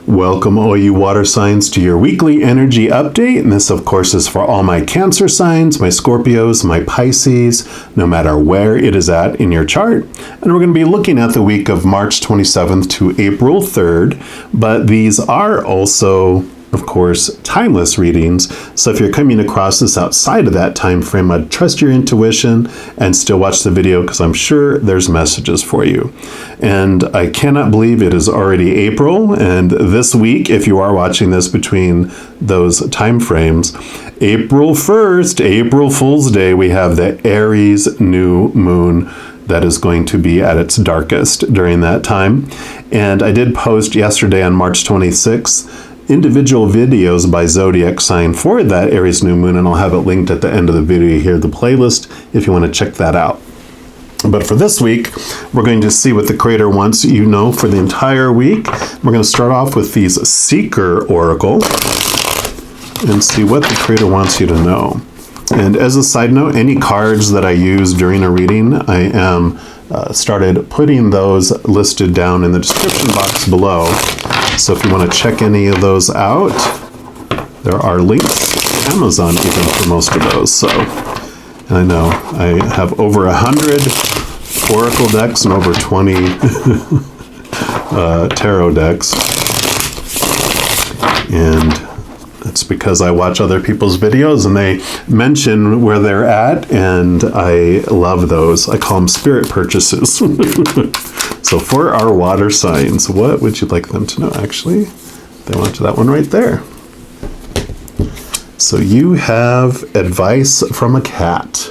Welcome all you water signs to your weekly energy update. And this, of course, is for all my Cancer signs, my Scorpios, my Pisces, no matter where it is at in your chart. And we're going to be looking at the week of March 27th to April 3rd. But these are also, of course, timeless readings. So if you're coming across this outside of that time frame, I'd trust your intuition and still watch the video because I'm sure there's messages for you. And I cannot believe it is already April. And this week, if you are watching this between those time frames, April 1st, April Fool's Day, we have the Aries new moon that is going to be at its darkest during that time. And I did post yesterday on March 26th individual videos by zodiac sign for that Aries new moon, and I'll have it linked at the end of the video here, the playlist, if you want to check that out. But for this week, we're going to see what the Creator wants you to know for the entire week. We're going to start off with these Seeker Oracle and see what the Creator wants you to know. And as a side note, any cards that I use during a reading, I am started putting those listed down in the description box below. So if you want to check any of those out, there are links to Amazon even for most of those. So, and I know I have over 100 Oracle decks and over 20 tarot decks. And that's because I watch other people's videos and they mention where they're at, and I love those. I call them spirit purchases. So for our water signs, what would you like them to know? Actually, they went to that one right there. So you have advice from a cat.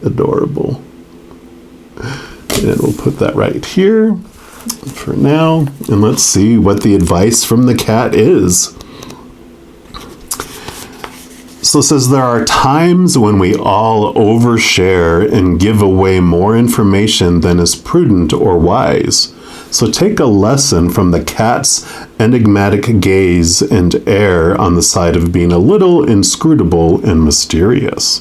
Adorable. And we'll put that right here for now. And let's see what the advice from the cat is. So it says, there are times when we all overshare and give away more information than is prudent or wise. So take a lesson from the cat's enigmatic gaze and err on the side of being a little inscrutable and mysterious.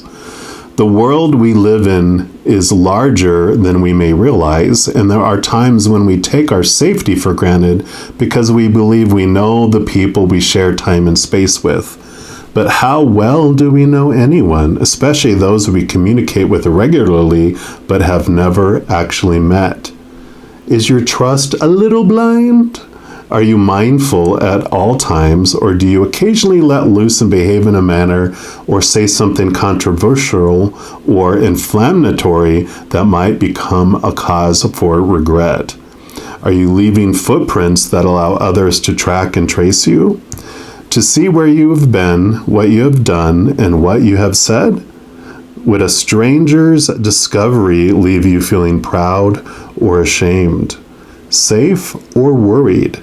The world we live in is larger than we may realize, and there are times when we take our safety for granted because we believe we know the people we share time and space with. But how well do we know anyone, especially those we communicate with regularly but have never actually met? Is your trust a little blind? Are you mindful at all times, or do you occasionally let loose and behave in a manner or say something controversial or inflammatory that might become a cause for regret? Are you leaving footprints that allow others to track and trace you? To see where you have been, what you have done, and what you have said? Would a stranger's discovery leave you feeling proud or ashamed, safe or worried?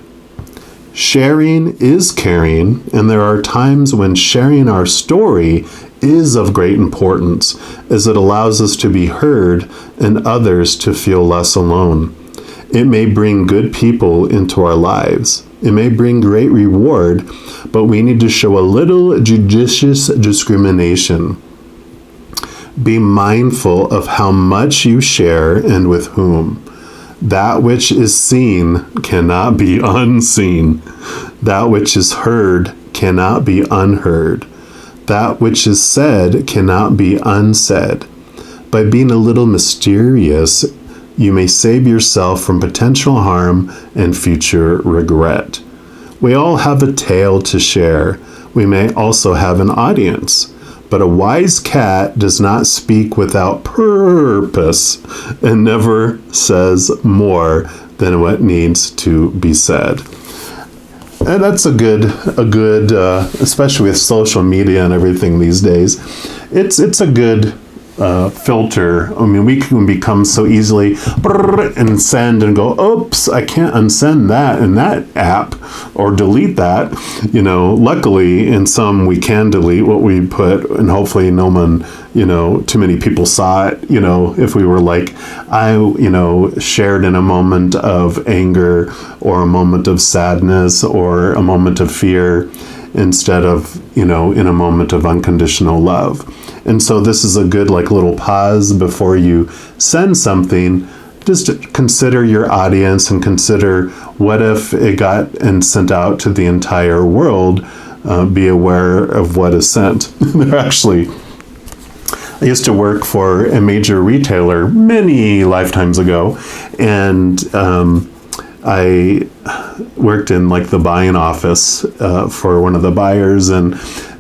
Sharing is caring, and there are times when sharing our story is of great importance, as it allows us to be heard and others to feel less alone. It may bring good people into our lives. It may bring great reward, but we need to show a little judicious discrimination. Be mindful of how much you share and with whom. That which is seen cannot be unseen. That which is heard cannot be unheard. That which is said cannot be unsaid. By being a little mysterious, you may save yourself from potential harm and future regret. We all have a tale to share. We may also have an audience. But a wise cat does not speak without purpose and never says more than what needs to be said. And that's a good, especially with social media and everything these days. It's a good filter. I mean, we can become so easily and send and go, oops, I can't unsend that in that app or delete that. You know, luckily in some we can delete what we put, and hopefully no one, too many people saw it. If we were like, I shared in a moment of anger or a moment of sadness or a moment of fear instead of, in a moment of unconditional love. And so this is a good little pause before you send something just consider your audience and consider what if it got and sent out to the entire world. Be aware of what is sent. They're actually, I used to work for a major retailer many lifetimes ago, and I worked in like the buying office for one of the buyers, and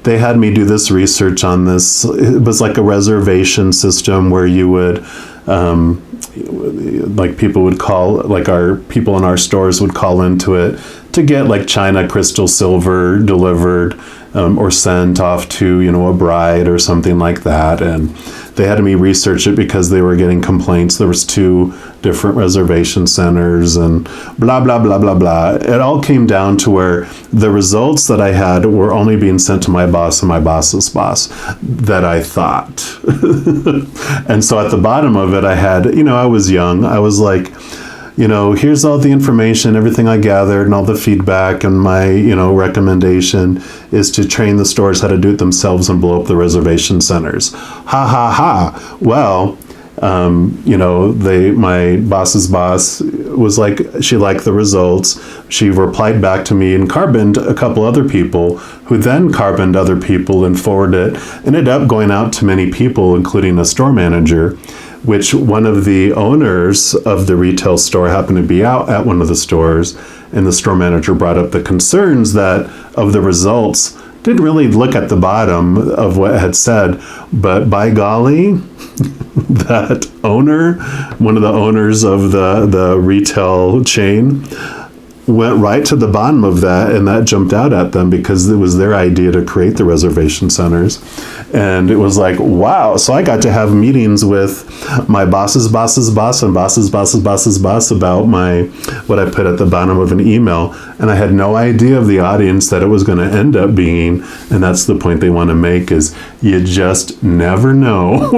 they had me do this research on this. It was like a reservation system where you would like people would call, like our people in our stores would call into it to get like china, crystal, silver delivered or sent off to, you know, a bride or something like that. And they had me research it because they were getting complaints. There was 2 different reservation centers and blah, blah, blah, blah, blah. It all came down to where the results that I had were only being sent to my boss and my boss's boss that I thought. And so at the bottom of it, I had, you know, I was young. I was like, you know, here's all the information, everything I gathered and all the feedback, and my, you know, recommendation is to train the stores how to do it themselves and blow up the reservation centers. Ha ha ha. Well, you know, my boss's boss was like, she liked the results. She replied back to me and carboned a couple other people, who then carboned other people and forwarded it. Ended up going out to many people, including a store manager, which one of the owners of the retail store happened to be out at one of the stores, and the store manager brought up the concerns that of the results. Didn't really look at the bottom of what it had said, but by golly, that owner, one of the owners of the retail chain, went right to the bottom of that, and that jumped out at them because it was their idea to create the reservation centers. And it was like, wow. So I got to have meetings with my boss's boss's boss and boss's boss's boss's boss about what I put at the bottom of an email. And I had no idea of the audience that it was going to end up being. And that's the point they want to make, is you just never know.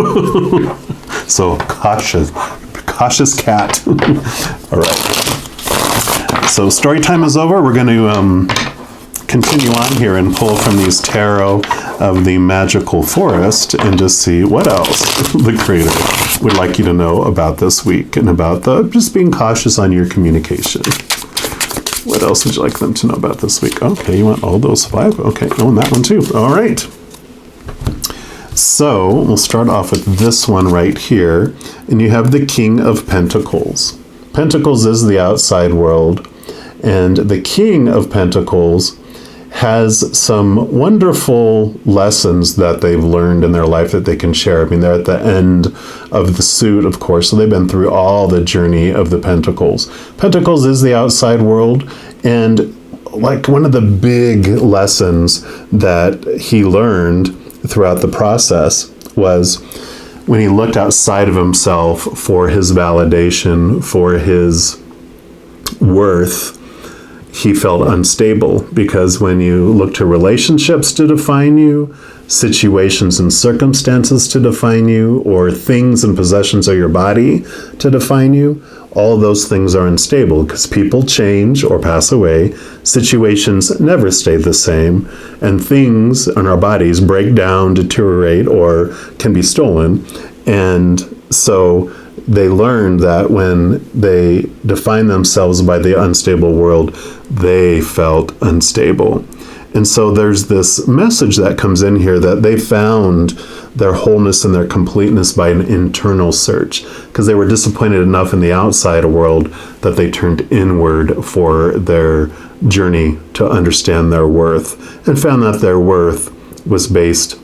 So cautious cat. All right. So story time is over. We're going to continue on here and pull from these tarot of the magical forest and just see what else the creator would like you to know about this week, and about just being cautious on your communication. What else would you like them to know about this week? Okay, you want all those 5? Okay, oh, and that one too. All right. So we'll start off with this one right here, and you have the King of Pentacles. Pentacles is the outside world, and the King of Pentacles has some wonderful lessons that they've learned in their life that they can share. I mean, they're at the end of the suit, of course, so they've been through all the journey of the Pentacles. Pentacles is the outside world, and like one of the big lessons that he learned throughout the process was when he looked outside of himself for his validation, for his worth, he felt unstable, because when you look to relationships to define you, situations and circumstances to define you, or things and possessions of your body to define you, all those things are unstable because people change or pass away. Situations never stay the same, and things in our bodies break down, deteriorate, or can be stolen. And so they learned that when they define themselves by the unstable world, they felt unstable. And so there's this message that comes in here that they found their wholeness and their completeness by an internal search, because they were disappointed enough in the outside world that they turned inward for their journey to understand their worth, and found that their worth was based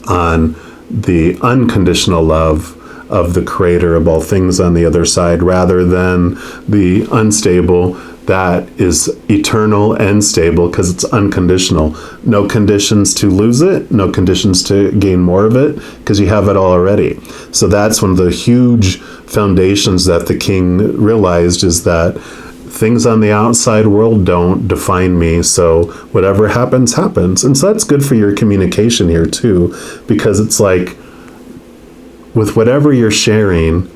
on the unconditional love of the creator of all things on the other side, rather than the unstable that is eternal and stable because it's unconditional. No conditions to lose it, no conditions to gain more of it, because you have it all already. So that's one of the huge foundations that the king realized, is that things on the outside world don't define me, so whatever happens, happens. And so that's good for your communication here too, because it's like, with whatever you're sharing,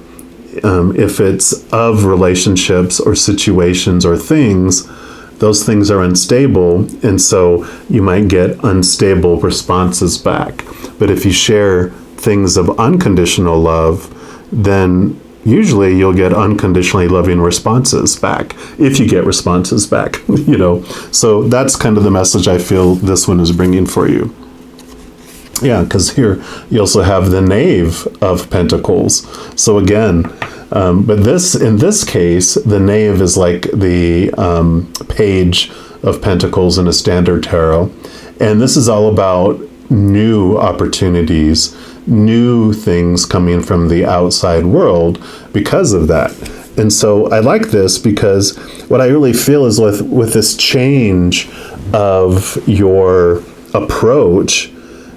if it's of relationships or situations or things, those things are unstable, and so you might get unstable responses back. But if you share things of unconditional love, then usually you'll get unconditionally loving responses back, if you get responses back, you know. So that's kind of the message I feel this one is bringing for you. Yeah, because here you also have the Knave of Pentacles. So again, but in this case, the Knave is like the Page of Pentacles in a standard tarot. And this is all about new opportunities, new things coming from the outside world because of that. And so I like this because what I really feel is with this change of your approach,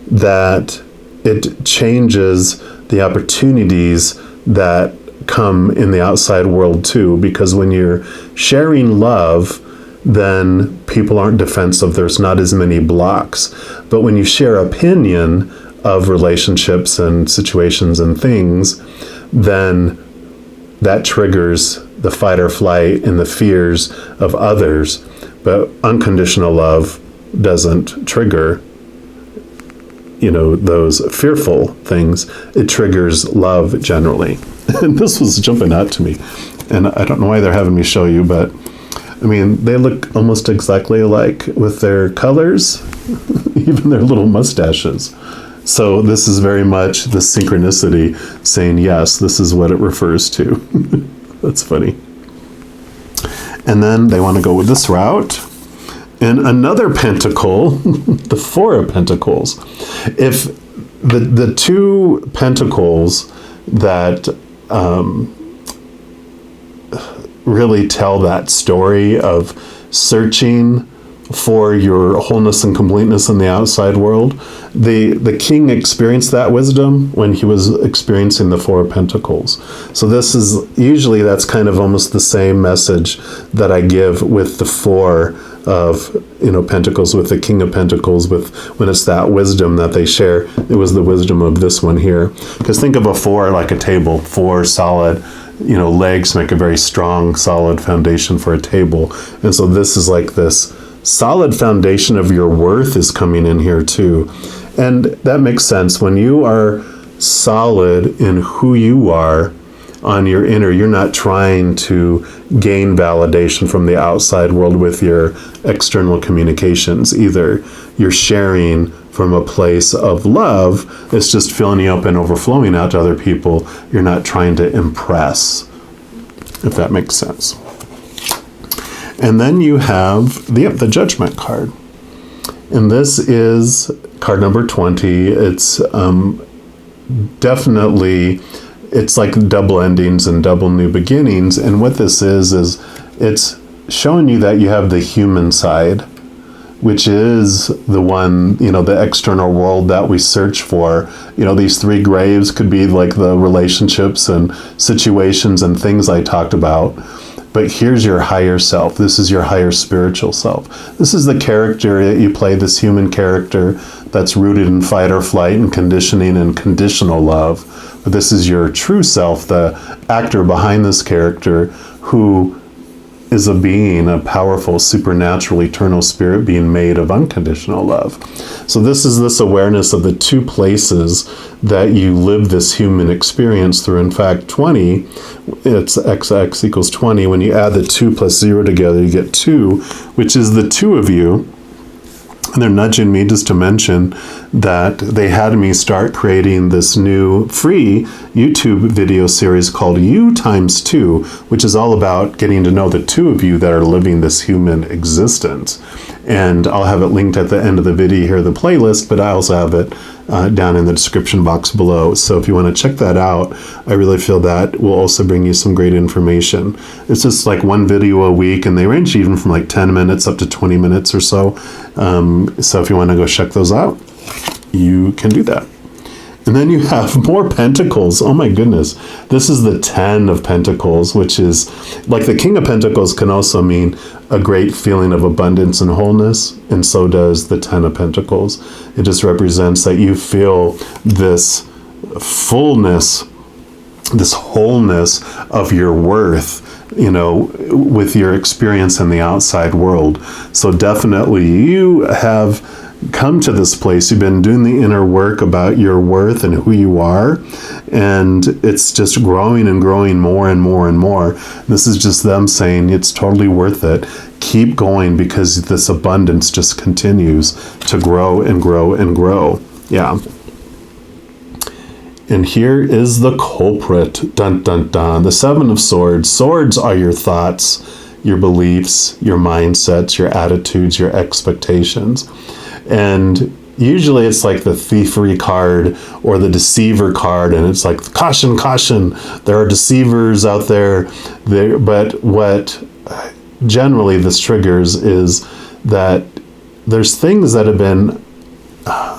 that it changes the opportunities that come in the outside world too. Because when you're sharing love, then people aren't defensive. There's not as many blocks. But when you share opinion of relationships and situations and things, then that triggers the fight or flight and the fears of others. But unconditional love doesn't trigger, you know, those fearful things. It triggers love generally. And this was jumping out to me. And I don't know why they're having me show you, but I mean, they look almost exactly alike with their colors, even their little mustaches. So this is very much the synchronicity saying, yes, this is what it refers to. That's funny. And then they want to go with this route. And another pentacle, the Four of Pentacles. If the two pentacles that really tell that story of searching for your wholeness and completeness in the outside world, the king experienced that wisdom when he was experiencing the Four of Pentacles. So this is usually, that's kind of almost the same message that I give with the Four of, you know, Pentacles, with the King of Pentacles, with when it's that wisdom that they share. It was the wisdom of this one here. Because think of a four like a table. Four solid, you know, legs make a very strong, solid foundation for a table. And so this is like this solid foundation of your worth is coming in here too. And that makes sense. When you are solid in who you are on your inner, you're not trying to gain validation from the outside world with your external communications either. You're sharing from a place of love. It's just filling you up and overflowing out to other people. You're not trying to impress, if that makes sense. And then you have the Judgment card. And this is card number 20. It's definitely, it's like double endings and double new beginnings. And what this is it's showing you that you have the human side, which is the one, you know, the external world that we search for. You know, these three graves could be like the relationships and situations and things I talked about. But here's your higher self. This is your higher spiritual self. This is the character that you play, this human character that's rooted in fight or flight and conditioning and conditional love. But this is your true self, the actor behind this character, who is a being, a powerful, supernatural, eternal spirit being made of unconditional love. So this is this awareness of the two places that you live this human experience through. In fact, 20, it's XX equals 20. When you add the 2 plus 0 together, you get 2, which is the two of you. And they're nudging me just to mention that they had me start creating this new free YouTube video series called You Times 2, which is all about getting to know the two of you that are living this human existence. And I'll have it linked at the end of the video here, the playlist, but I also have it down in the description box below. So if you want to check that out, I really feel that will also bring you some great information. It's just like one video a week, and they range even from like 10 minutes up to 20 minutes or so. So if you want to go check those out, you can do that. And then you have more pentacles. Oh my goodness. This is the 10 of Pentacles, which is like the King of Pentacles can also mean a great feeling of abundance and wholeness. And so does the 10 of Pentacles. It just represents that you feel this fullness, this wholeness of your worth, you know, with your experience in the outside world. So definitely you have come to this place. You've been doing the inner work about your worth and who you are, and it's just growing and growing more and more and more. This is just them saying it's totally worth it. Keep going, because this abundance just continues to grow and grow and grow. Yeah. And here is the culprit. Dun, dun, dun. The Seven of Swords. Swords are your thoughts, your beliefs, your mindsets, your attitudes, your expectations. And usually it's like the thievery card or the deceiver card, and it's like, caution, caution, there are deceivers out there. But what generally this triggers is that there's things that have been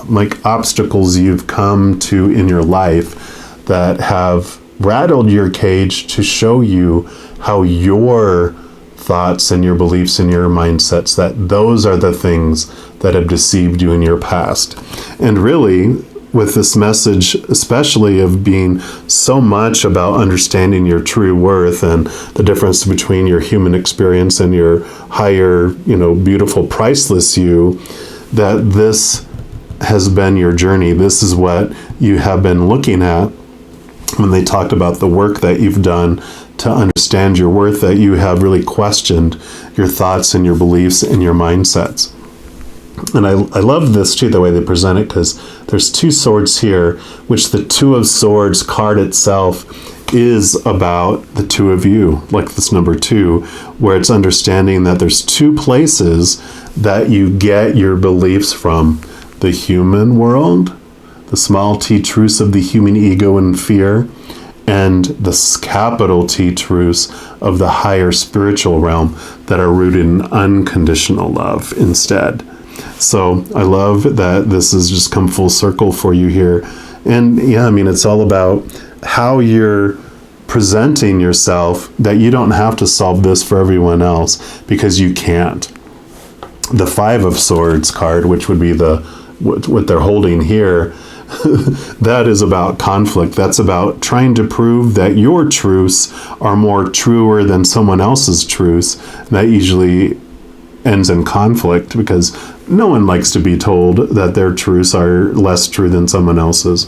like obstacles you've come to in your life that have rattled your cage to show you how your thoughts and your beliefs and your mindsets, that those are the things that have deceived you in your past. And really, with this message, especially of being so much about understanding your true worth and the difference between your human experience and your higher, beautiful, priceless you, that this has been your journey. This is what you have been looking at when they talked about the work that you've done to understand your worth, that you have really questioned your thoughts and your beliefs and your mindsets. And I love this too, the way they present it, because there's two swords here, which the Two of Swords card itself is about the two of you, like this number 2, where it's understanding that there's two places that you get your beliefs from: the human world, the small t truths of the human ego and fear, and the capital T truths of the higher spiritual realm that are rooted in unconditional love instead. So I love that this has just come full circle for you here. And yeah, I mean, it's all about how you're presenting yourself, that you don't have to solve this for everyone else, because you can't. The Five of Swords card, which would be what they're holding here, that is about conflict. That's about trying to prove that your truths are more truer than someone else's truths. That usually ends in conflict, because no one likes to be told that their truths are less true than someone else's.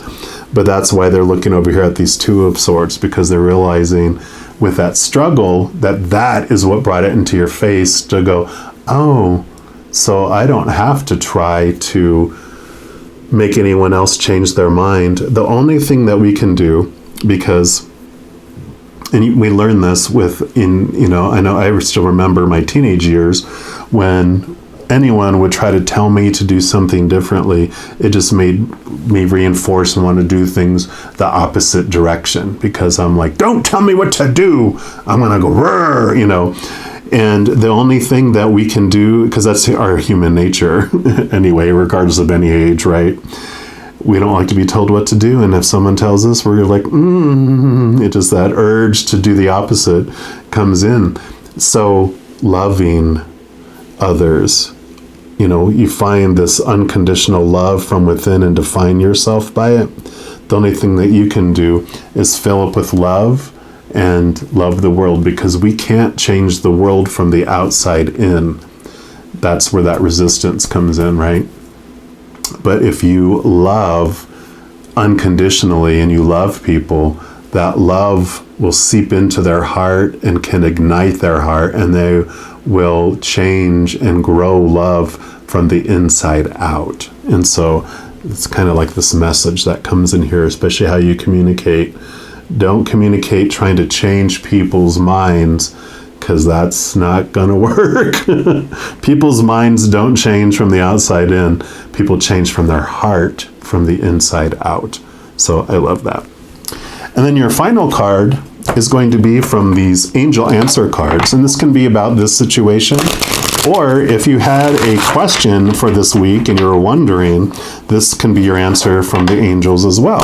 But that's why they're looking over here at these Two of Swords, because they're realizing with that struggle that is what brought it into your face to go, oh, so I don't have to try to make anyone else change their mind. The only thing that we can do, because, and we learned this I know I still remember my teenage years when anyone would try to tell me to do something differently. It just made me reinforce and want to do things the opposite direction, because I'm like, don't tell me what to do. I'm going to go, roar, And the only thing that we can do, because that's our human nature anyway, regardless of any age, right? We don't like to be told what to do. And if someone tells us, we're like, it just, that urge to do the opposite comes in. So loving others, you find this unconditional love from within and define yourself by it. The only thing that you can do is fill up with love and love the world, because we can't change the world from the outside in. That's where that resistance comes in, right? But if you love unconditionally and you love people, that love will seep into their heart and can ignite their heart, and they will change and grow love from the inside out. And so it's kind of like this message that comes in here, especially how you communicate. Don't communicate trying to change people's minds, because that's not going to work. People's minds don't change from the outside in. People change from their heart, from the inside out. So I love that. And then your final card is going to be from these angel answer cards. And this can be about this situation. Or if you had a question for this week and you were wondering, this can be your answer from the angels as well.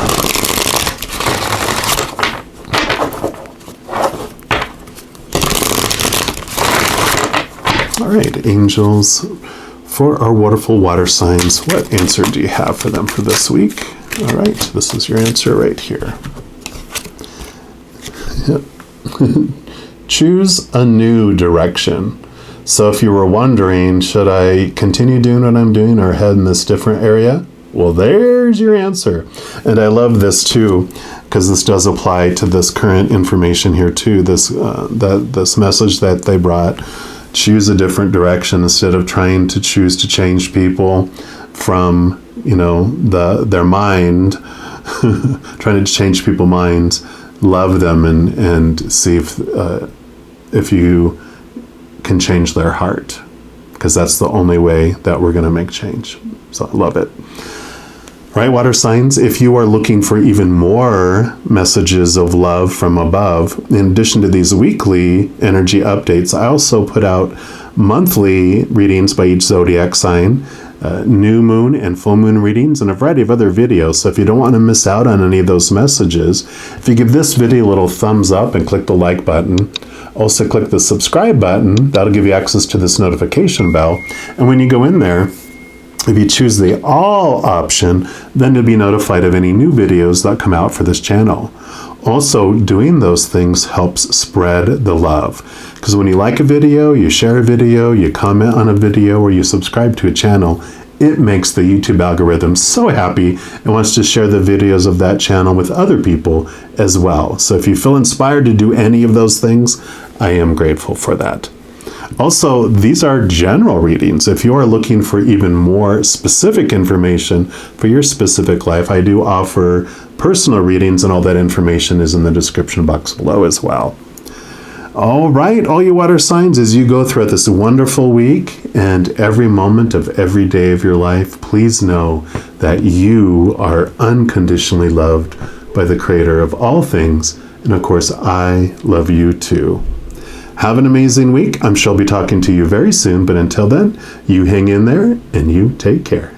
All right, angels, for our wonderful water signs, what answer do you have for them for this week? All right, this is your answer right here. Yep. Choose a new direction. So if you were wondering, should I continue doing what I'm doing or head in this different area? Well, there's your answer. And I love this too, because this does apply to this current information here too. This message that they brought. Choose a different direction instead of trying to choose to change people from, their mind, trying to change people's minds. Love them and see if you can change their heart, because that's the only way that we're going to make change. So I love it. Right, water signs, if you are looking for even more messages of love from above, in addition to these weekly energy updates, I also put out monthly readings by each zodiac sign, new moon and full moon readings, and a variety of other videos. So if you don't want to miss out on any of those messages, if you give this video a little thumbs up and click the like button, also click the subscribe button, that'll give you access to this notification bell. And when you go in there, if you choose the all option, then you'll be notified of any new videos that come out for this channel. Also, doing those things helps spread the love. Because when you like a video, you share a video, you comment on a video, or you subscribe to a channel, it makes the YouTube algorithm so happy and wants to share the videos of that channel with other people as well. So if you feel inspired to do any of those things, I am grateful for that. Also, these are general readings. If you are looking for even more specific information for your specific life, I do offer personal readings, and all that information is in the description box below as well. All right, all you water signs, as you go throughout this wonderful week and every moment of every day of your life, please know that you are unconditionally loved by the Creator of all things. And of course, I love you too. Have an amazing week. I'm sure I'll be talking to you very soon, but until then, you hang in there and you take care.